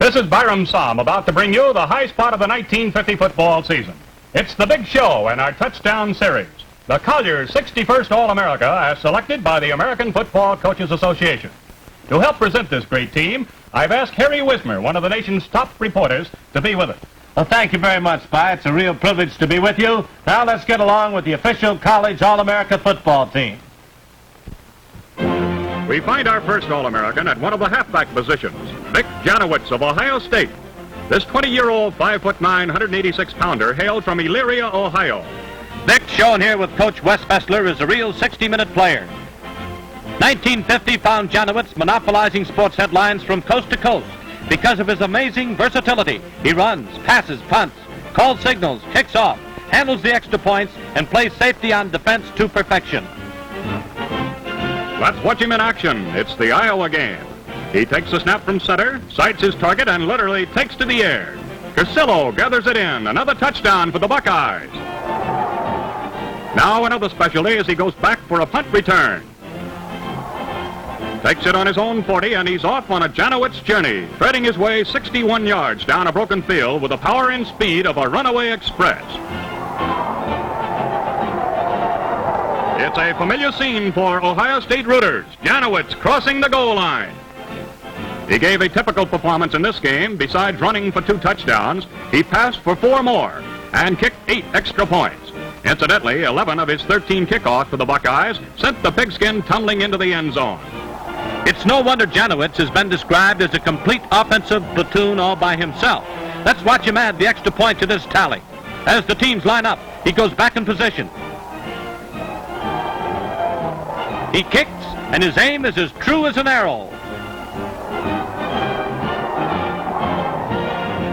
This is Byrum Saam about to bring you the high spot of the 1950 football season. It's the big show in our touchdown series, the Collier 61st All-America as selected by the American Football Coaches Association. To help present this great team, I've asked Harry Wismer, one of the nation's top reporters, to be with us. Well, thank you very much, Spy. It's a real privilege to be with you. Now let's get along with the official college All-America football team. We find our first All-American at one of the halfback positions, Vic Janowitz of Ohio State. This 20-year-old, 5'9", 186-pounder hailed from Elyria, Ohio. Vic, shown here with Coach Wes Fessler, is a real 60-minute player. 1950 found Janowitz monopolizing sports headlines from coast to coast because of his amazing versatility. He runs, passes, punts, calls signals, kicks off, handles the extra points, and plays safety on defense to perfection. Let's watch him in action. It's the Iowa game. He takes the snap from center, sights his target, and literally takes to the air. Cursillo gathers it in. Another touchdown for the Buckeyes. Now another specialty as he goes back for a punt return. Takes it on his own 40, and he's off on a Janowitz journey, threading his way 61 yards down a broken field with the power and speed of a runaway express. It's a familiar scene for Ohio State rooters. Janowitz crossing the goal line. He gave a typical performance in this game. Besides running for 2 touchdowns, he passed for 4 more and kicked 8 extra points. Incidentally, 11 of his 13 kickoffs for the Buckeyes sent the pigskin tumbling into the end zone. It's no wonder Janowitz has been described as a complete offensive platoon all by himself. Let's watch him add the extra point to this tally. As the teams line up, he goes back in position. He kicks, and his aim is as true as an arrow.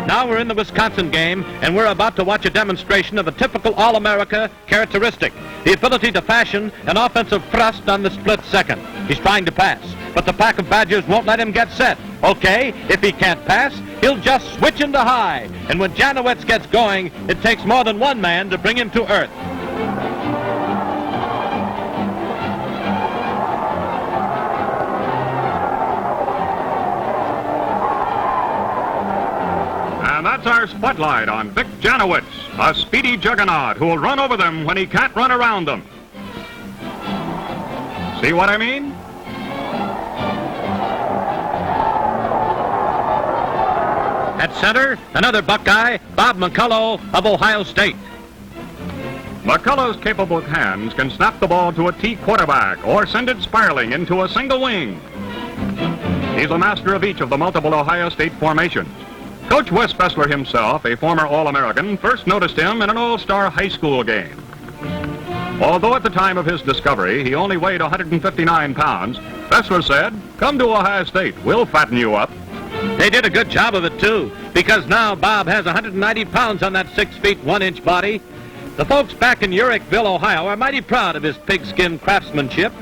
Now we're in the Wisconsin game, and we're about to watch a demonstration of a typical All-America characteristic, the ability to fashion an offensive thrust on the split second. He's trying to pass, but the pack of Badgers won't let him get set. Okay, if he can't pass, he'll just switch into high, and when Janowitz gets going, it takes more than one man to bring him to earth. And that's our spotlight on Vic Janowitz, a speedy juggernaut who will run over them when he can't run around them. See what I mean? At center, another Buckeye, Bob McCullough of Ohio State. McCullough's capable hands can snap the ball to a T quarterback or send it spiraling into a single wing. He's a master of each of the multiple Ohio State formations. Coach Wes Fessler himself, a former All-American, first noticed him in an All-Star high school game. Although at the time of his discovery he only weighed 159 pounds, Fessler said, "Come to Ohio State, we'll fatten you up." They did a good job of it, too, because now Bob has 190 pounds on that 6 feet 1 inch body. The folks back in Urickville, Ohio, are mighty proud of his pigskin craftsmanship.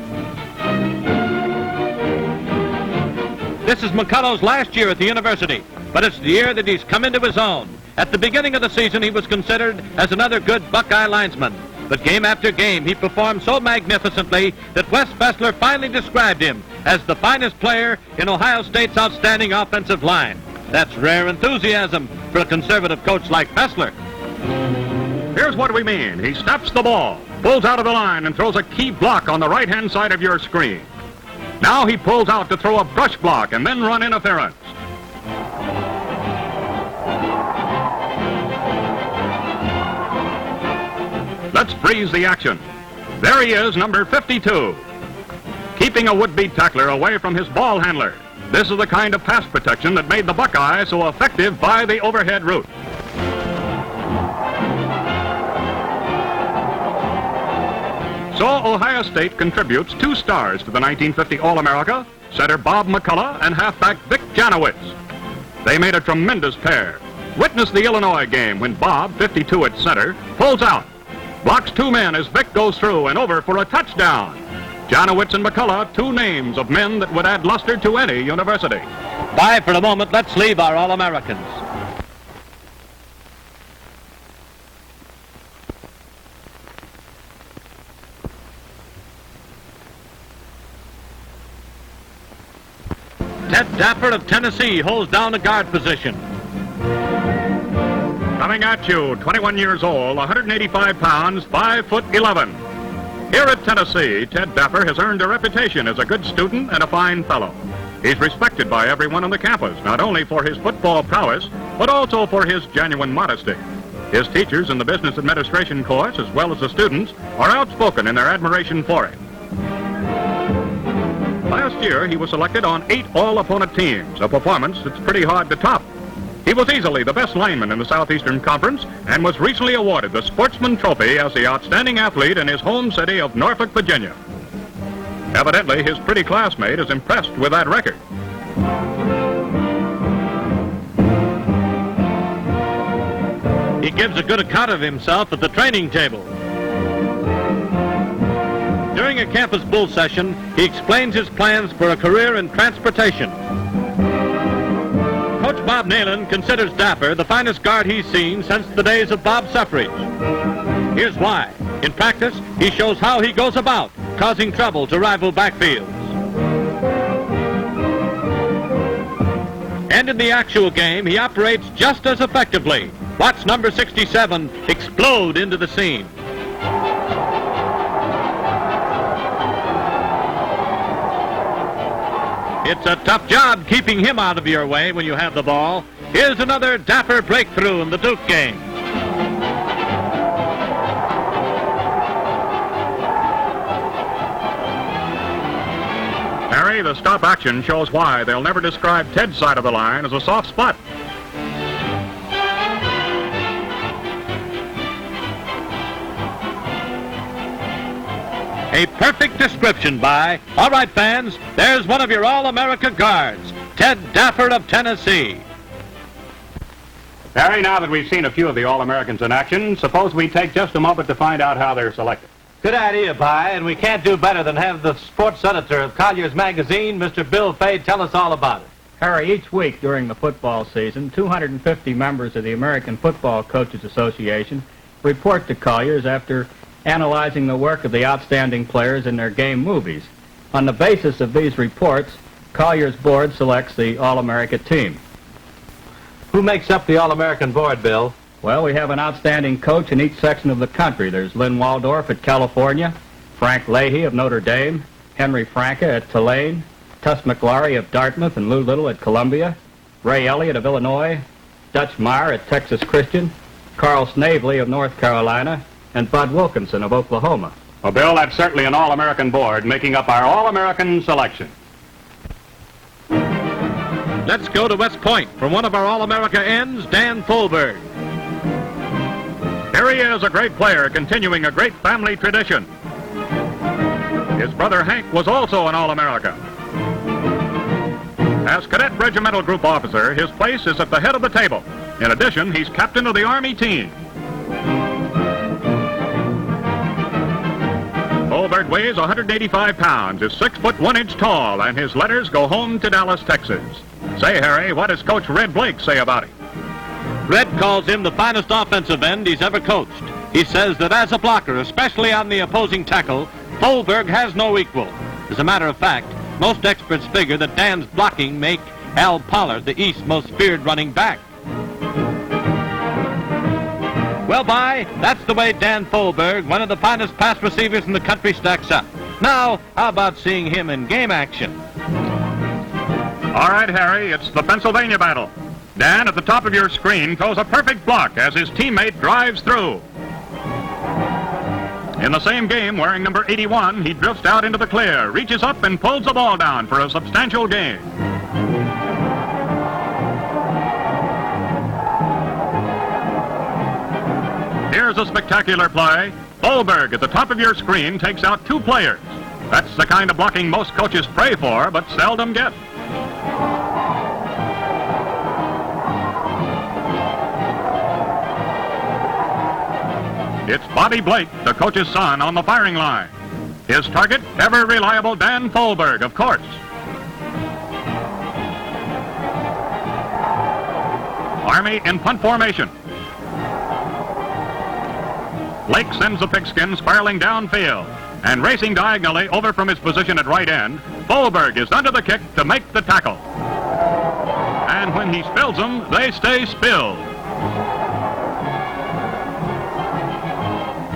This is McCullough's last year at the university, but it's the year that he's come into his own. At the beginning of the season, he was considered as another good Buckeye linesman. But game after game, he performed so magnificently that Wes Fessler finally described him as the finest player in Ohio State's outstanding offensive line. That's rare enthusiasm for a conservative coach like Fessler. Here's what we mean. He snaps the ball, pulls out of the line, and throws a key block on the right-hand side of your screen. Now he pulls out to throw a brush block and then run interference. Let's freeze the action. There he is, number 52. Keeping a would-be tackler away from his ball handler. This is the kind of pass protection that made the Buckeyes so effective by the overhead route. So Ohio State contributes 2 stars to the 1950 All-America, center Bob McCullough and halfback Vic Janowitz. They made a tremendous pair. Witness the Illinois game when Bob, 52 at center, pulls out, blocks 2 men as Vic goes through and over for a touchdown. Janowitz and McCullough, 2 names of men that would add luster to any university. Bye for the moment. Let's leave our All-Americans. Ted Dapper of Tennessee holds down the guard position. Coming at you, 21 years old, 185 pounds, 5'11". Here at Tennessee, Ted Dapper has earned a reputation as a good student and a fine fellow. He's respected by everyone on the campus, not only for his football prowess, but also for his genuine modesty. His teachers in the business administration course, as well as the students, are outspoken in their admiration for him. Last year, he was selected on 8 all-opponent teams, a performance that's pretty hard to top. He was easily the best lineman in the Southeastern Conference and was recently awarded the Sportsman Trophy as the outstanding athlete in his home city of Norfolk, Virginia. Evidently, his pretty classmate is impressed with that record. He gives a good account of himself at the training table. During a campus bull session, he explains his plans for a career in transportation. Coach Bob Nayland considers Dapper the finest guard he's seen since the days of Bob Suffrage. Here's why. In practice, he shows how he goes about causing trouble to rival backfields. And in the actual game, he operates just as effectively. Watch number 67 explode into the scene. It's a tough job keeping him out of your way when you have the ball. Here's another Dapper breakthrough in the Duke game. Harry, the stop action shows why they'll never describe Ted's side of the line as a soft spot. A perfect description by. All right, fans, there's one of your All-America guards, Ted Dapper of Tennessee. Harry, now that we've seen a few of the All-Americans in action, suppose we take just a moment to find out how they're selected. Good idea, Pi, and we can't do better than have the sports editor of Collier's magazine, Mr. Bill Fade, tell us all about it. Harry, each week during the football season, 250 members of the American Football Coaches Association report to Collier's after analyzing the work of the outstanding players in their game movies. On the basis of these reports, Collier's board selects the All-America team. Who makes up the All-American board, Bill? Well, we have an outstanding coach in each section of the country. There's Lynn Waldorf at California, Frank Leahy of Notre Dame, Henry Franca at Tulane, Tuss McLaury of Dartmouth and Lou Little at Columbia, Ray Elliott of Illinois, Dutch Meyer at Texas Christian, Carl Snavely of North Carolina, and Bud Wilkinson of Oklahoma. Well, Bill, that's certainly an All-American board making up our All-American selection. Let's go to West Point from one of our All-America ends, Dan Folberg. Here he is, a great player, continuing a great family tradition. His brother Hank was also an All-America. As Cadet Regimental Group Officer, his place is at the head of the table. In addition, he's captain of the Army team. Folberg weighs 185 pounds, is 6 foot 1 inch tall, and his letters go home to Dallas, Texas. Say, Harry, what does Coach Red Blake say about him? Red calls him the finest offensive end he's ever coached. He says that as a blocker, especially on the opposing tackle, Folberg has no equal. As a matter of fact, most experts figure that Dan's blocking make Al Pollard the East's most feared running back. Well, By, that's the way Dan Folberg, one of the finest pass receivers in the country, stacks up. Now, how about seeing him in game action? All right, Harry, it's the Pennsylvania battle. Dan, at the top of your screen, throws a perfect block as his teammate drives through. In the same game, wearing number 81, he drifts out into the clear, reaches up and pulls the ball down for a substantial gain. Here's a spectacular play. Folberg, at the top of your screen, takes out 2 players. That's the kind of blocking most coaches pray for, but seldom get. It's Bobby Blake, the coach's son, on the firing line. His target, ever reliable Dan Folberg, of course. Army in punt formation. Blake sends the pigskin spiraling downfield, and racing diagonally over from his position at right end, Folberg is under the kick to make the tackle. and when he spills them, they stay spilled.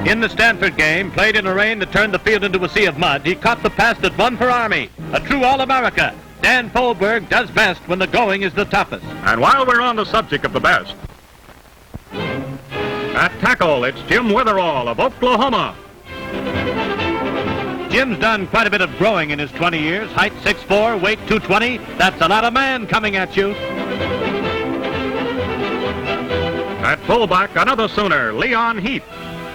In the Stanford game, played in a rain that turned the field into a sea of mud, he caught the pass that won for Army. A true All-America. Dan Folberg does best when the going is the toughest. And while we're on the subject of the best, at tackle, it's Jim Witherall of Oklahoma. Jim's done quite a bit of growing in his 20 years. Height 6'4", weight 220. That's a lot of man coming at you. At fullback, another Sooner, Leon Heath.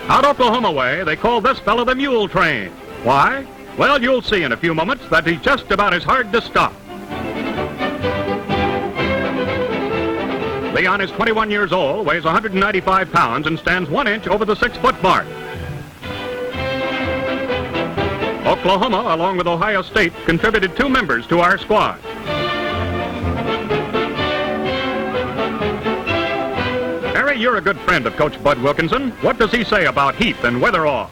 Out Oklahoma way, they call this fellow the Mule Train. Why? Well, you'll see in a few moments that he's just about as hard to stop. Leon is 21 years old, weighs 195 pounds, and stands 1 inch over the 6-foot mark. Oklahoma, along with Ohio State, contributed 2 members to our squad. Harry, you're a good friend of Coach Bud Wilkinson. What does he say about Heath and Witherall?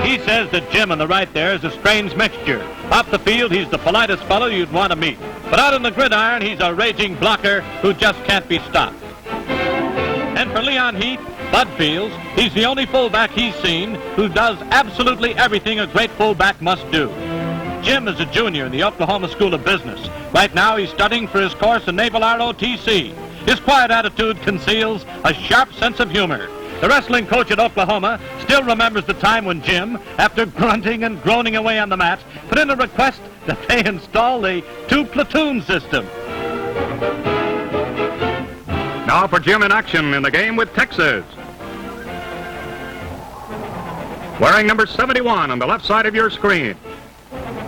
He says that Jim on the right there is a strange mixture. Off the field, he's the politest fellow you'd want to meet. But out on the gridiron, he's a raging blocker who just can't be stopped. And for Leon Heath, Bud feels he's the only fullback he's seen who does absolutely everything a great fullback must do. Jim is a junior in the Oklahoma School of Business. Right now, he's studying for his course in Naval ROTC. His quiet attitude conceals a sharp sense of humor. The wrestling coach at Oklahoma still remembers the time when Jim, after grunting and groaning away on the mat, put in a request that they install the 2-platoon system. Now for Jim in action in the game with Texas. Wearing number 71 on the left side of your screen.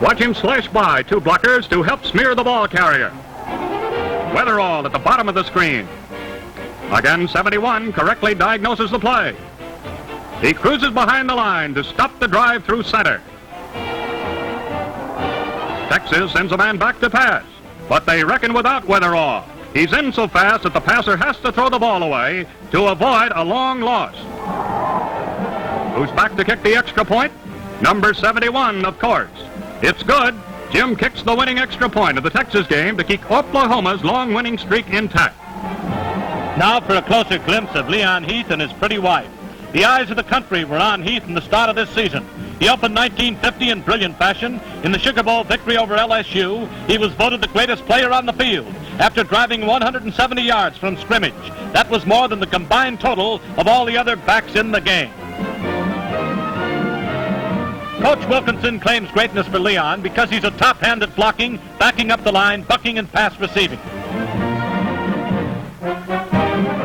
Watch him slash by 2 blockers to help smear the ball carrier. Witherall at the bottom of the screen. Again, 71 correctly diagnoses the play. He cruises behind the line to stop the drive through center. Texas sends a man back to pass, but they reckon without Witherall. He's in so fast that the passer has to throw the ball away to avoid a long loss. Who's back to kick the extra point? Number 71, of course. It's good. Jim kicks the winning extra point of the Texas game to keep Oklahoma's long winning streak intact. Now for a closer glimpse of Leon Heath and his pretty wife. The eyes of the country were on Heath in the start of this season. He opened 1950 in brilliant fashion. In the Sugar Bowl victory over LSU, he was voted the greatest player on the field after driving 170 yards from scrimmage. That was more than the combined total of all the other backs in the game. Coach Wilkinson claims greatness for Leon because he's a top hand at blocking, backing up the line, bucking, and pass receiving.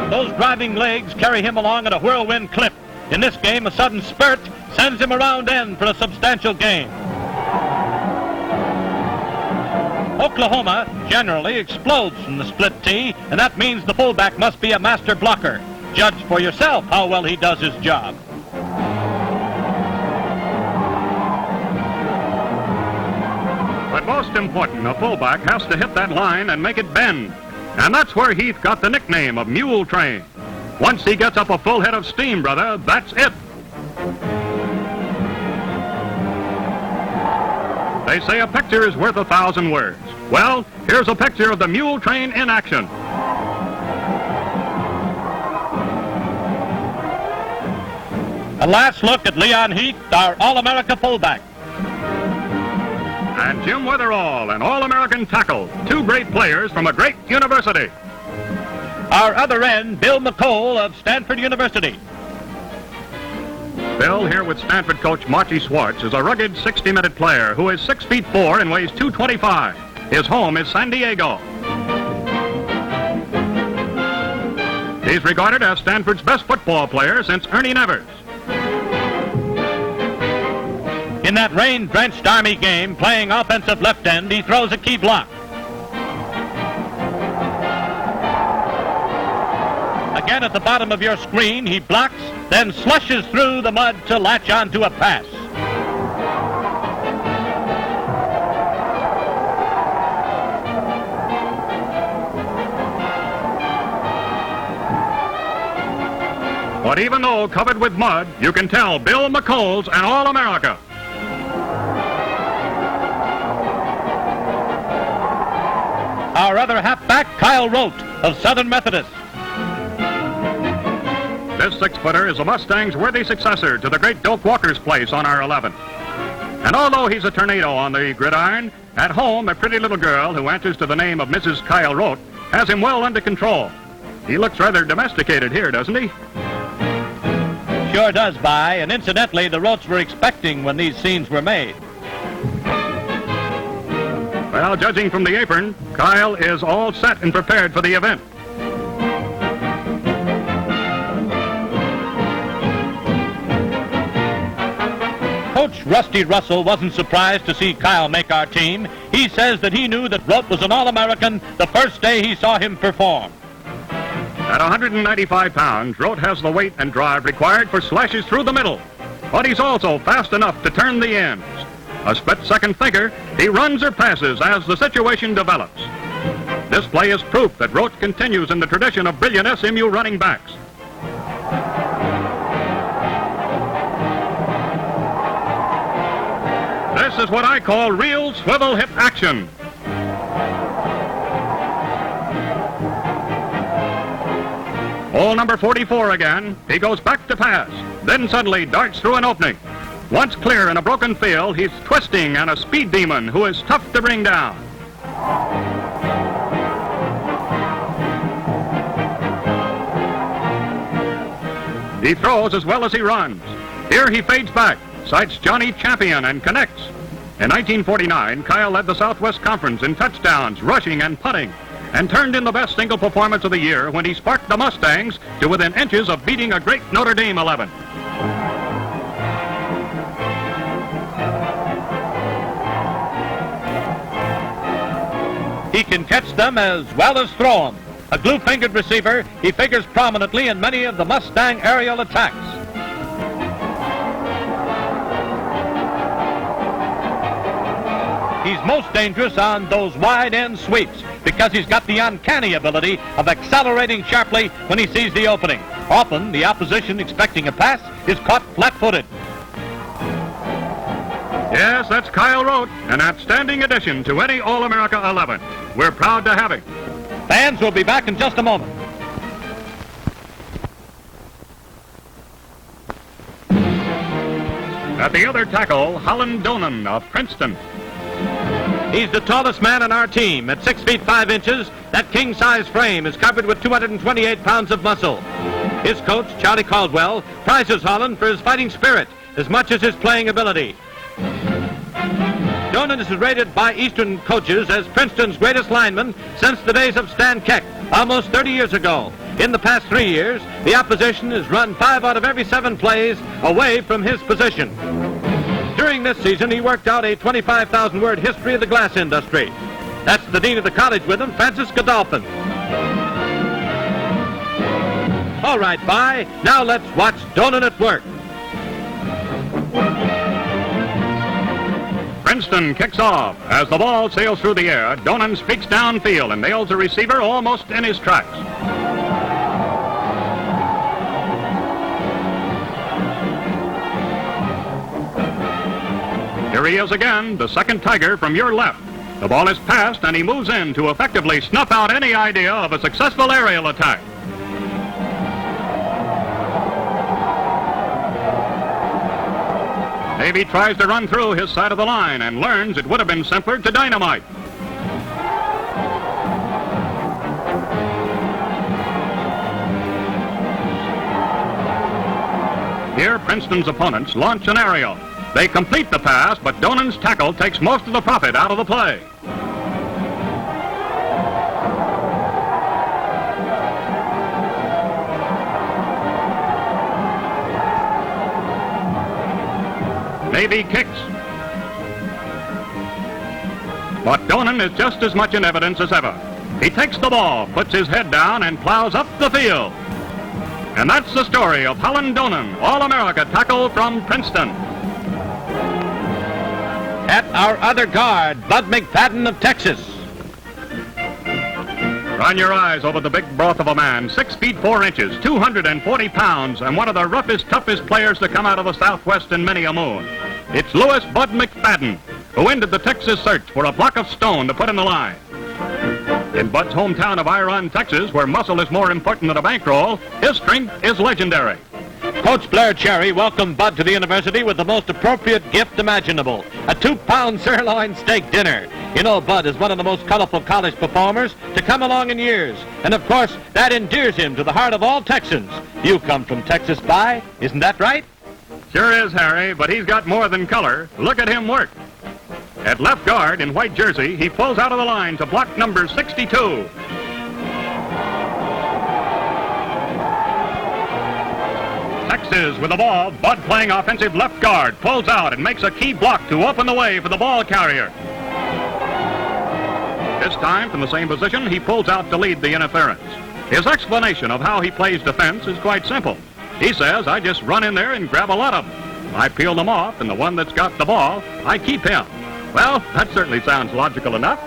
Those driving legs carry him along at a whirlwind clip. In this game, a sudden spurt sends him around end for a substantial gain. Oklahoma generally explodes from the split tee, and that means the fullback must be a master blocker. Judge for yourself how well he does his job. But most important, a fullback has to hit that line and make it bend. And that's where Heath got the nickname of Mule Train. Once he gets up a full head of steam, brother, that's it. They say a picture is worth 1,000 words. Well, here's a picture of the Mule Train in action. A last look at Leon Heath, our All-America fullback. And Jim Witherall, an All-American tackle. 2 great players from a great university. Our other end, Bill McCole of Stanford University. Bill, here with Stanford coach Marty Schwartz, is a rugged 60-minute player who is 6'4" and weighs 225. His home is San Diego. He's regarded as Stanford's best football player since Ernie Nevers. In that rain-drenched Army game, playing offensive left end, he throws a key block. Again at the bottom of your screen, he blocks, then slushes through the mud to latch onto a pass. But even though covered with mud, you can tell Bill McColl's an All-America. our other halfback, Kyle Rote of Southern Methodist. This six-footer is a Mustang's worthy successor to the great Doak Walker's place on our 11. And although he's a tornado on the gridiron, at home a pretty little girl who answers to the name of Mrs. Kyle Rote has him well under control. He looks rather domesticated here, doesn't he? Sure does, By, and incidentally, the Rotes were expecting when these scenes were made. Well, judging from the apron, Kyle is all set and prepared for the event. Coach Rusty Russell wasn't surprised to see Kyle make our team. He says that he knew that Rote was an All-American the first day he saw him perform. At 195 pounds, Rote has the weight and drive required for slashes through the middle. But he's also fast enough to turn the ends. A split-second thinker, he runs or passes as the situation develops. This play is proof that Rote continues in the tradition of brilliant SMU running backs. This is what I call real swivel hip action. Hole number 44 again. He goes back to pass, then suddenly darts through an opening. Once clear in a broken field, he's twisting on a speed demon who is tough to bring down. He throws as well as he runs. Here he fades back, sights Johnny Champion, and connects. In 1949, Kyle led the Southwest Conference in touchdowns, rushing, and punting, and turned in the best single performance of the year when he sparked the Mustangs to within inches of beating a great Notre Dame 11. He can catch them as well as throw them. A glue-fingered receiver, he figures prominently in many of the Mustang aerial attacks. He's most dangerous on those wide-end sweeps because he's got the uncanny ability of accelerating sharply when he sees the opening. Often, the opposition expecting a pass is caught flat-footed. Yes, that's Kyle Rote, an outstanding addition to any All-America 11. We're proud to have him. Fans will be back in just a moment. At the other tackle, Holland Donan of Princeton. He's the tallest man on our team. At 6 feet 5 inches, that king-size frame is covered with 228 pounds of muscle. His coach, Charlie Caldwell, prizes Holland for his fighting spirit as much as his playing ability. Donan is rated by Eastern coaches as Princeton's greatest lineman since the days of Stan Keck, almost 30 years ago. In the past 3 years, the opposition has run 5 out of every 7 plays away from his position. During this season, he worked out a 25,000-word history of the glass industry. That's the dean of the college with him, Francis Godolphin. All right, By. Now let's watch Donan at work. Princeton kicks off. As the ball sails through the air, Donan streaks downfield and nails the receiver almost in his tracks. Here he is again, the second Tiger from your left. The ball is passed and he moves in to effectively snuff out any idea of a successful aerial attack. Davey tries to run through his side of the line and learns it would have been simpler to dynamite. Here, Princeton's opponents launch an aerial. They complete the pass, but Donan's tackle takes most of the profit out of the play. Navy kicks. But Donan is just as much in evidence as ever. He takes the ball, puts his head down, and plows up the field. And that's the story of Holland Donan, All-America tackle from Princeton. At our other guard, Bud McFadden of Texas. Run your eyes over the big broth of a man, 6 feet 4 inches, 240 pounds, and one of the roughest, toughest players to come out of the Southwest in many a moon. It's Louis Bud McFadden, who ended the Texas search for a block of stone to put in the line. In Bud's hometown of Byrum, Texas, where muscle is more important than a bankroll, his strength is legendary. Coach Blair Cherry welcomed Bud to the university with the most appropriate gift imaginable, a 2-pound sirloin steak dinner. You know, Bud is one of the most colorful college performers to come along in years. And, of course, that endears him to the heart of all Texans. You come from Texas, Bye, isn't that right? Sure is, Harry, but he's got more than color. Look at him work. At left guard in white jersey, he pulls out of the line to block number 62. Texas with the ball. Bud playing offensive left guard. Pulls out and makes a key block to open the way for the ball carrier. This time, from the same position, he pulls out to lead the interference. His explanation of how he plays defense is quite simple. He says, I just run in there and grab a lot of them. I peel them off, and the one that's got the ball, I keep him. Well, that certainly sounds logical enough.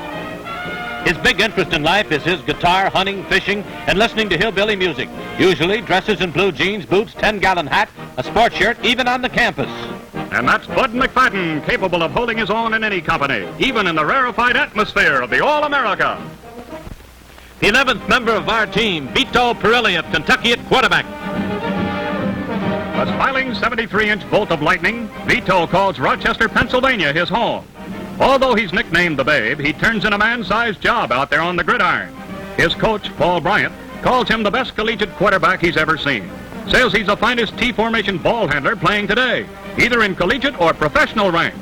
His big interest in life is his guitar, hunting, fishing, and listening to hillbilly music. Usually dresses in blue jeans, boots, 10-gallon hat, a sports shirt, even on the campus. And that's Bud McFadden, capable of holding his own in any company, even in the rarefied atmosphere of the All-America. The 11th member of our team, Vito Perilli of Kentucky at quarterback. A smiling 73-inch bolt of lightning, Vito calls Rochester, Pennsylvania his home. Although he's nicknamed the Babe, he turns in a man-sized job out there on the gridiron. His coach, Paul Bryant, calls him the best collegiate quarterback he's ever seen. Says he's the finest T-formation ball handler playing today, either in collegiate or professional ranks.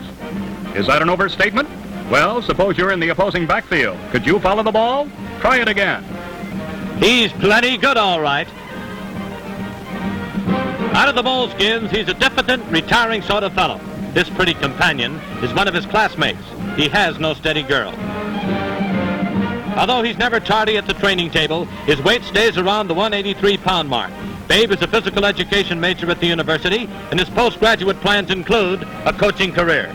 Is that an overstatement? Well, suppose you're in the opposing backfield. Could you follow the ball? Try it again. He's plenty good, all right. Out of the moleskins, he's a diffident, retiring sort of fellow. This pretty companion is one of his classmates. He has no steady girl. Although he's never tardy at the training table, his weight stays around the 183-pound mark. Babe is a physical education major at the university, and his postgraduate plans include a coaching career.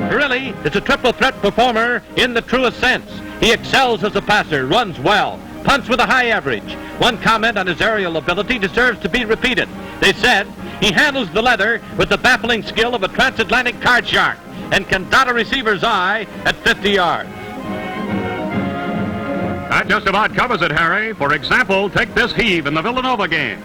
Perilli is a triple threat performer in the truest sense. He excels as a passer, runs well, punts with a high average. One comment on his aerial ability deserves to be repeated. They said he handles the leather with the baffling skill of a transatlantic card shark and can dot a receiver's eye at 50 yards. That just about covers it, Harry. For example, take this heave in the Villanova game.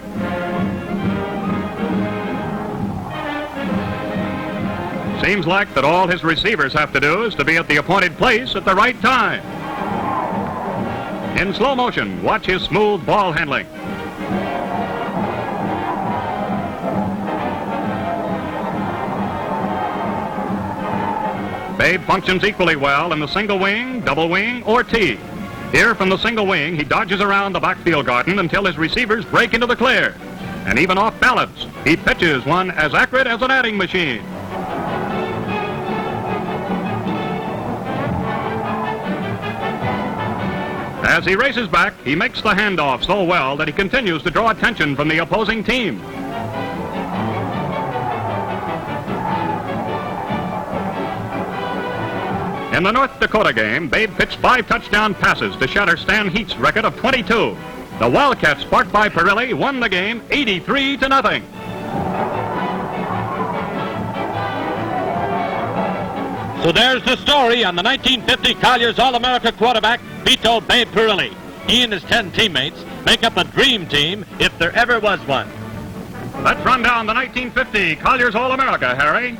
Seems like that all his receivers have to do is to be at the appointed place at the right time. In slow motion, watch his smooth ball handling. Babe functions equally well in the single wing, double wing, or T. Here from the single wing, he dodges around the backfield garden until his receivers break into the clear. And even off balance, he pitches one as accurate as an adding machine. As he races back, he makes the handoff so well that he continues to draw attention from the opposing team. In the North Dakota game, Babe pitched 5 touchdown passes to shatter Stan Heat's record of 22. The Wildcats, sparked by Perilli, won the game 83-0. So there's the story on the 1950 Collier's All-America quarterback, Vito Babe Perilli. He and his 10 teammates make up a dream team if there ever was one. Let's run down the 1950 Collier's All-America, Harry.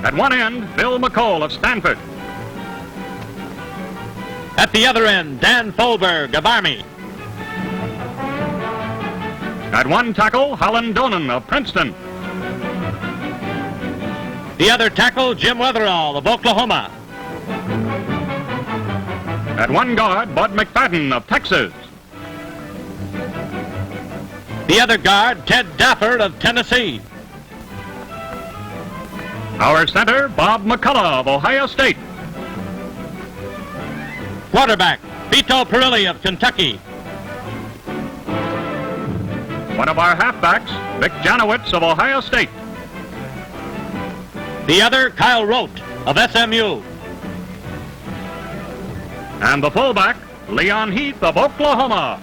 At one end, Bill McCall of Stanford. At the other end, Dan Folberg of Army. At one tackle, Holland Donen of Princeton. The other tackle, Jim Weatherall of Oklahoma. At one guard, Bud McFadden of Texas. The other guard, Ted Dafford of Tennessee. Our center, Bob McCullough of Ohio State. Quarterback, Vito Perilli of Kentucky. One of our halfbacks, Vic Janowitz of Ohio State. The other, Kyle Rote of SMU. And the fullback, Leon Heath of Oklahoma.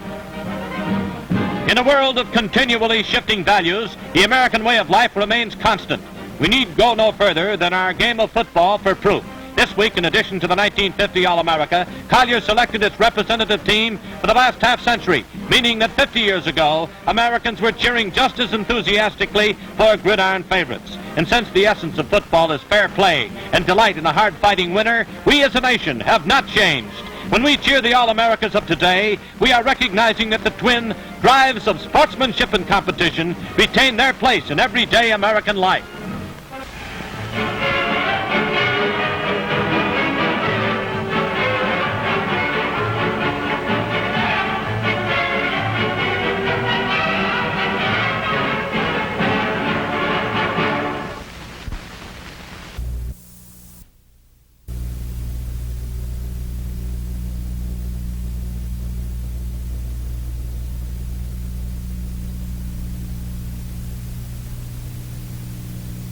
In a world of continually shifting values, the American way of life remains constant. We need go no further than our game of football for proof. This This week, in addition to the 1950 All-America, Collier selected its representative team for the last half-century, meaning that 50 years ago, Americans were cheering just as enthusiastically for gridiron favorites. And since the essence of football is fair play and delight in a hard-fighting winner, we as a nation have not changed. When we cheer the All-Americas of today, we are recognizing that the twin drives of sportsmanship and competition retain their place in everyday American life.